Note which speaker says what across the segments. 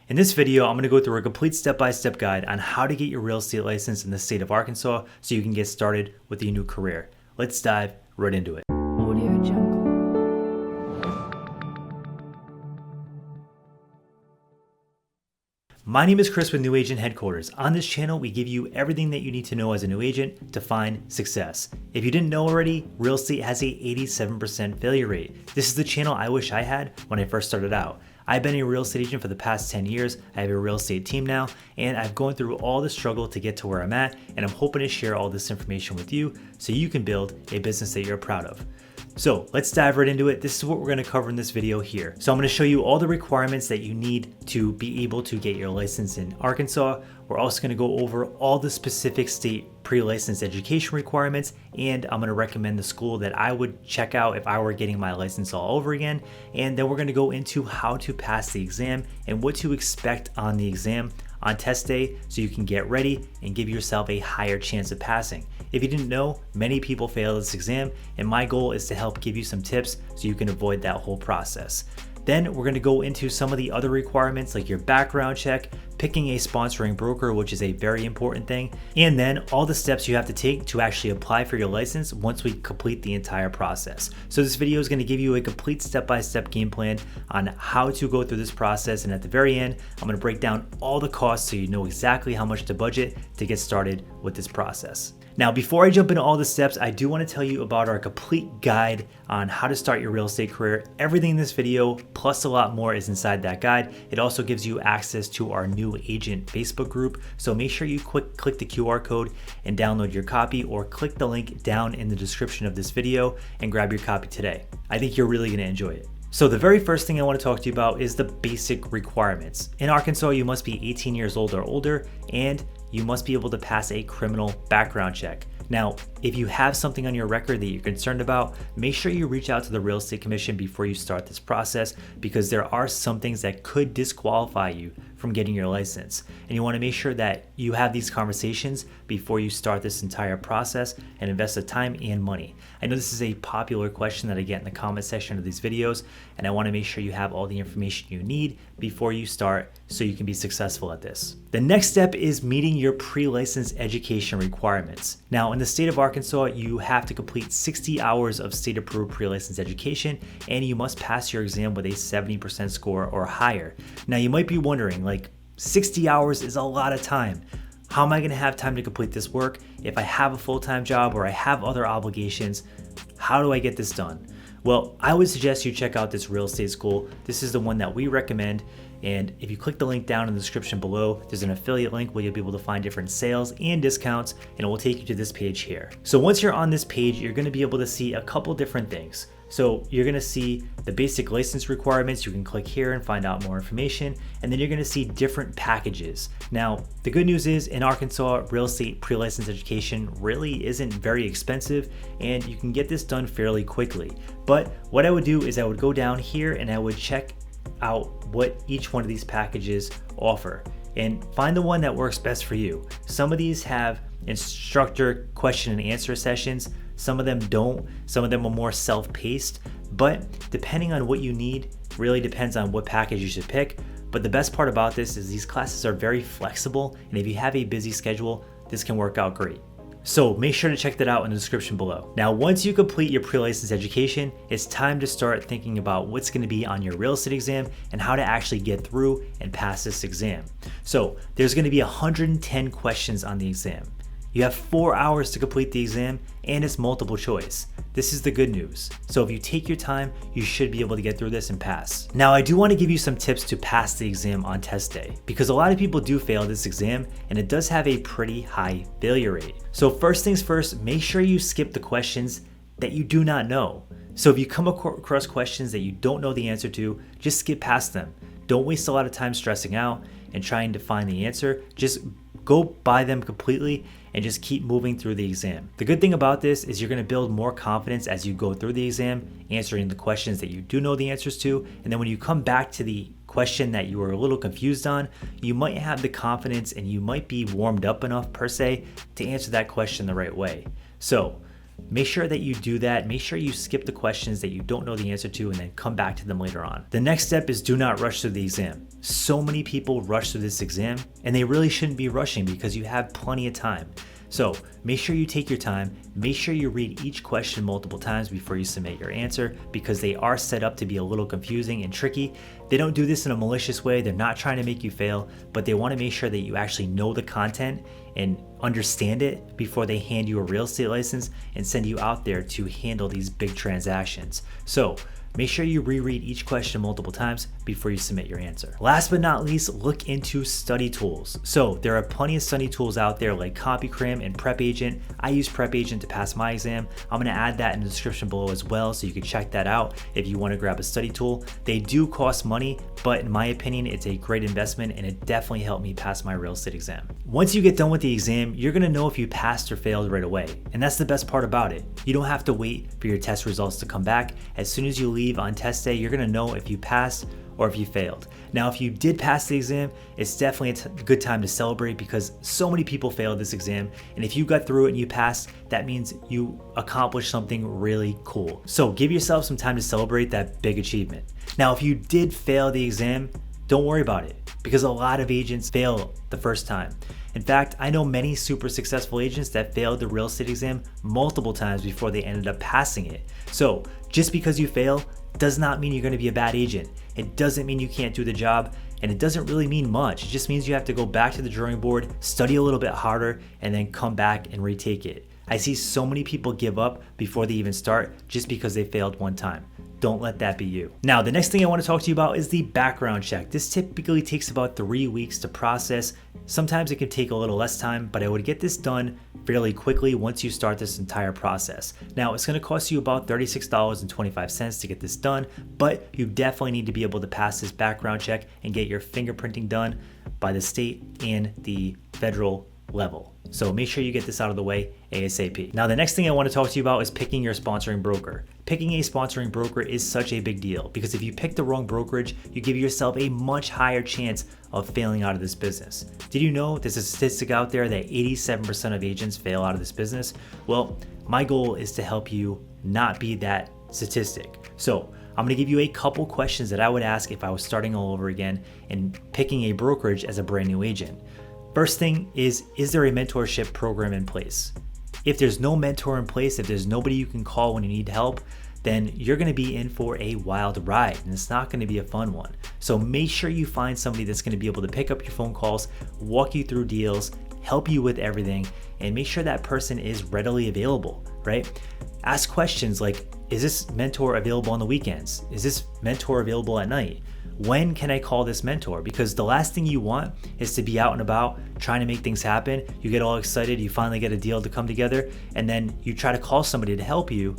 Speaker 1: In this video, I'm going to go through a complete step-by-step guide on how to get your real estate license in the state of Arkansas so you can get started with your new career. Let's dive right into it.
Speaker 2: Audio Jungle.
Speaker 1: My name is Chris with New Agent Headquarters. On this channel, we give you everything that you need to know as a new agent to find success. If you didn't know already, real estate has a 87% failure rate. This is the channel I wish I had when I first started out. I've been a real estate agent for the past 10 years. I have a real estate team now, and I've gone through all the struggle to get to where I'm at, and I'm hoping to share all this information with you so you can build a business that you're proud of. So let's dive right into it. This is what we're going to cover in this video here. So I'm going to show you all the requirements that you need to be able to get your license in Arkansas. We're also going to go over all the specific state pre-license education requirements, and I'm going to recommend the school that I would check out if I were getting my license all over again. And then we're going to go into how to pass the exam and what to expect on the exam on test day so you can get ready and give yourself a higher chance of passing. If you didn't know, many people fail this exam, and my goal is to help give you some tips so you can avoid that whole process. Then we're going to go into some of the other requirements like your background check, picking a sponsoring broker, which is a very important thing, and then all the steps you have to take to actually apply for your license once we complete the entire process. So this video is going to give you a complete step-by-step game plan on how to go through this process, and at the very end, I'm going to break down all the costs so you know exactly how much to budget to get started with this process. Now, before I jump into all the steps, I do want to tell you about our complete guide on how to start your real estate career. Everything in this video, plus a lot more, is inside that guide. It also gives you access to our new agent Facebook group. So make sure you click the QR code and download your copy, or click the link down in the description of this video and grab your copy today. I think you're really going to enjoy it. So the very first thing I want to talk to you about is the basic requirements. In Arkansas, you must be 18 years old or older, and you must be able to pass a criminal background check. Now, if you have something on your record that you're concerned about, make sure you reach out to the Real Estate Commission before you start this process, because there are some things that could disqualify you from getting your license. And you want to make sure that you have these conversations before you start this entire process and invest the time and money. I know this is a popular question that I get in the comment section of these videos, and I want to make sure you have all the information you need before you start so you can be successful at this. The next step is meeting your pre-license education requirements. Now, in the state of Arkansas, you have to complete 60 hours of state-approved pre-license education, and you must pass your exam with a 70% score or higher. Now, you might be wondering, like, 60 hours is a lot of time. How am I going to have time to complete this work if I have a full-time job or I have other obligations? How do I get this done? Well, I would suggest you check out this real estate school. This is the one that we recommend. And if you click the link down in the description below, there's an affiliate link where you'll be able to find different sales and discounts, and it will take you to this page here. So once you're on this page, you're going to be able to see a couple different things. So you're going to see the basic license requirements. You can click here and find out more information, and then you're going to see different packages. Now, the good news is in Arkansas, real estate pre-license education really isn't very expensive, and you can get this done fairly quickly. But what I would do is I would go down here and I would check out what each one of these packages offer and find the one that works best for you. Some of these have instructor question and answer sessions. Some of them don't. Some of them are more self-paced, but depending on what you need really depends on what package you should pick. But the best part about this is these classes are very flexible, and if you have a busy schedule, this can work out great. So make sure to check that out in the description below. Now, once you complete your pre-license education, it's time to start thinking about what's going to be on your real estate exam and how to actually get through and pass this exam. So there's going to be 110 questions on the exam. You have 4 hours to complete the exam, and it's multiple choice. This is the good news. So if you take your time, you should be able to get through this and pass. Now, I do want to give you some tips to pass the exam on test day, because a lot of people do fail this exam, and it does have a pretty high failure rate. So first things first, make sure you skip the questions that you do not know. So if you come across questions that you don't know the answer to, just skip past them. Don't waste a lot of time stressing out and trying to find the answer. Just go by them completely and just keep moving through the exam. The good thing about this is you're going to build more confidence as you go through the exam, answering the questions that you do know the answers to. And then when you come back to the question that you were a little confused on, you might have the confidence and you might be warmed up enough per se to answer that question the right way. So Make sure that you do that. Make sure you skip the questions that you don't know the answer to and then come back to them later on. The next step is do not rush through the exam. So many people rush through this exam, and they really shouldn't be rushing because you have plenty of time. So make sure you take your time, make sure you read each question multiple times before you submit your answer, because they are set up to be a little confusing and tricky. They don't do this in a malicious way, they're not trying to make you fail, but they want to make sure that you actually know the content and understand it before they hand you a real estate license and send you out there to handle these big transactions. So make sure you reread each question multiple times before you submit your answer. Last but not least, look into study tools. So there are plenty of study tools out there like CopyCram and Prep Agent. I use Prep Agent to pass my exam. I'm gonna add that in the description below as well, so you can check that out if you wanna grab a study tool. They do cost money, but in my opinion, it's a great investment and it definitely helped me pass my real estate exam. Once you get done with the exam, you're gonna know if you passed or failed right away. And that's the best part about it. You don't have to wait for your test results to come back. As soon as you leave on test day, you're gonna know if you passed or if you failed. Now, if you did pass the exam, it's definitely a good time to celebrate because so many people failed this exam. And if you got through it and you passed, that means you accomplished something really cool. So give yourself some time to celebrate that big achievement. Now, if you did fail the exam, don't worry about it because a lot of agents fail the first time. In fact, I know many super successful agents that failed the real estate exam multiple times before they ended up passing it. So just because you fail does not mean you're going to be a bad agent. It doesn't mean you can't do the job, and it doesn't really mean much. It just means you have to go back to the drawing board, study a little bit harder, and then come back and retake it. I see so many people give up before they even start just because they failed one time. Don't let that be you. Now, the next thing I want to talk to you about is the background check. This typically takes about 3 weeks to process. Sometimes it can take a little less time, but I would get this done fairly quickly once you start this entire process. Now, it's going to cost you about $36.25 to get this done, but you definitely need to be able to pass this background check and get your fingerprinting done by the state and the federal level. So make sure you get this out of the way ASAP. Now, the next thing I want to talk to you about is picking your sponsoring broker. Picking a sponsoring broker is such a big deal because if you pick the wrong brokerage, you give yourself a much higher chance of failing out of this business. Did you know there's a statistic out there that 87% of agents fail out of this business? Well, my goal is to help you not be that statistic. So I'm gonna give you a couple questions that I would ask if I was starting all over again and picking a brokerage as a brand new agent. First thing is there a mentorship program in place? If there's no mentor in place, if there's nobody you can call when you need help, then you're gonna be in for a wild ride and it's not gonna be a fun one. So make sure you find somebody that's gonna be able to pick up your phone calls, walk you through deals, help you with everything, and make sure that person is readily available, right? Ask questions like, is this mentor available on the weekends? Is this mentor available at night? When can I call this mentor? Because the last thing you want is to be out and about trying to make things happen. You get all excited, you finally get a deal to come together, and then you try to call somebody to help you,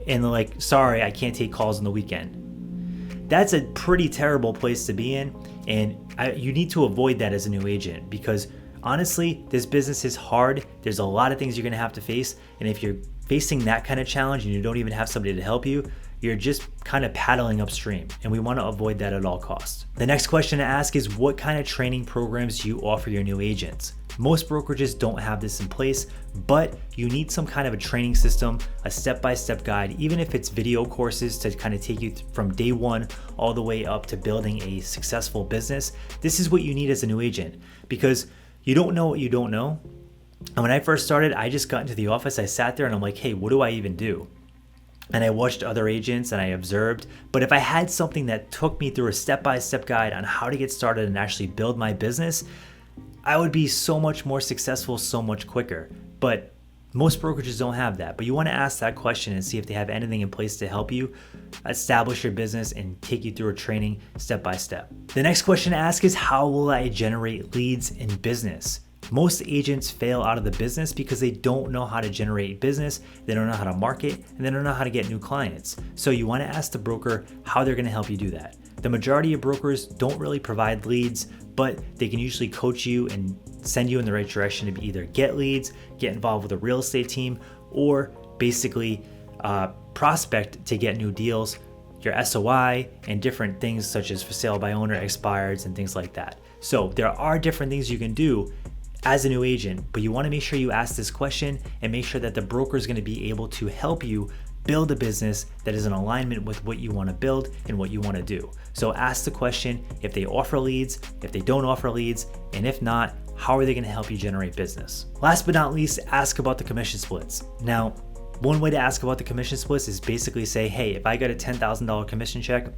Speaker 1: and they're like, sorry, I can't take calls on the weekend. That's a pretty terrible place to be in, and you need to avoid that as a new agent because honestly, this business is hard. There's a lot of things you're gonna have to face, and if you're facing that kind of challenge and you don't even have somebody to help you, you're just kind of paddling upstream, and we want to avoid that at all costs. The next question to ask is what kind of training programs do you offer your new agents? Most brokerages don't have this in place, but you need some kind of a training system, a step-by-step guide, even if it's video courses to kind of take you from day one all the way up to building a successful business. This is what you need as a new agent because you don't know what you don't know. And when I first started, I just got into the office, I sat there and I'm like, hey, what do I even do? And I watched other agents and I observed, but if I had something that took me through a step-by-step guide on how to get started and actually build my business, I would be so much more successful so much quicker. But most brokerages don't have that, but you want to ask that question and see if they have anything in place to help you establish your business and take you through a training step-by-step. The next question to ask is how will I generate leads in business? Most agents fail out of the business because they don't know how to generate business, they don't know how to market, and they don't know how to get new clients. So you want to ask the broker how they're going to help you do that. The majority of brokers don't really provide leads, but they can usually coach you and send you in the right direction to either get leads, get involved with a real estate team, or basically prospect to get new deals, your SOI, and different things such as for sale by owner, expireds, and things like that. So there are different things you can do as a new agent, but you want to make sure you ask this question and make sure that the broker is going to be able to help you build a business that is in alignment with what you want to build and what you want to do. So ask the question if they offer leads, if they don't offer leads, and if not, how are they going to help you generate business? Last but not least, ask about the commission splits. Now, one way to ask about the commission splits is basically say, hey, if I got a $10,000 commission check,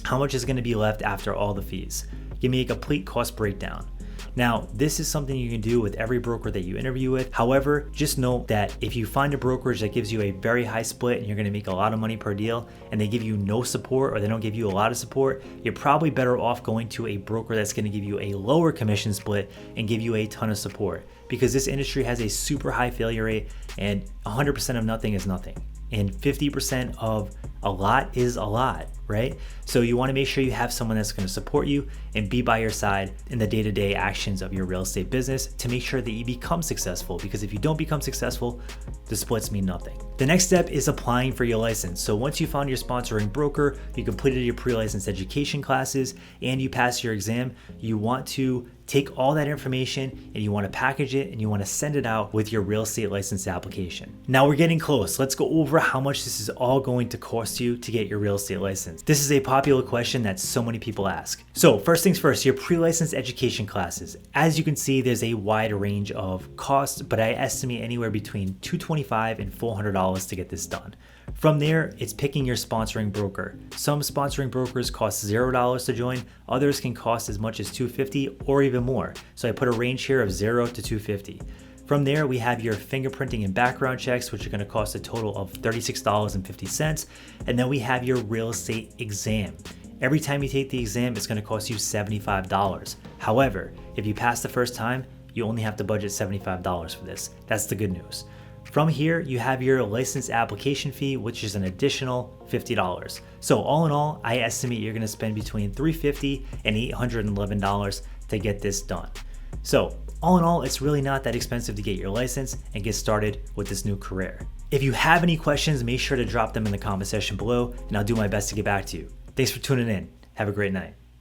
Speaker 1: how much is going to be left after all the fees? Give me a complete cost breakdown. Now, this is something you can do with every broker that you interview with. However, just know that if you find a brokerage that gives you a very high split and you're going to make a lot of money per deal, and they give you no support or they don't give you a lot of support, you're probably better off going to a broker that's going to give you a lower commission split and give you a ton of support, because this industry has a super high failure rate and 100% of nothing is nothing. And 50% of a lot is a lot, right? So you want to make sure you have someone that's going to support you and be by your side in the day-to-day actions of your real estate business to make sure that you become successful, because if you don't become successful, the splits mean nothing. The next step is applying for your license. So once you found your sponsoring broker, you completed your pre-license education classes, and you passed your exam, you want to take all that information and you want to package it and you want to send it out with your real estate license application. Now we're getting close. Let's go over how much this is all going to cost you to get your real estate license. This is a popular question that so many people ask. So first things first, your pre-license education classes. As you can see, there's a wide range of costs, but I estimate anywhere between $225 and $400 to get this done. From there, it's picking your sponsoring broker. Some sponsoring brokers cost $0 to join, others can cost as much as $250 or even more. So I put a range here of $0 to $250. From there, we have your fingerprinting and background checks, which are going to cost a total of $36.50. And then we have your real estate exam. Every time you take the exam, it's going to cost you $75. However, if you pass the first time, you only have to budget $75 for this. That's the good news. From here, you have your license application fee, which is an additional $50. So all in all, I estimate you're gonna spend between $350 and $811 to get this done. So all in all, it's really not that expensive to get your license and get started with this new career. If you have any questions, make sure to drop them in the comment section below, and I'll do my best to get back to you. Thanks for tuning in. Have a great night.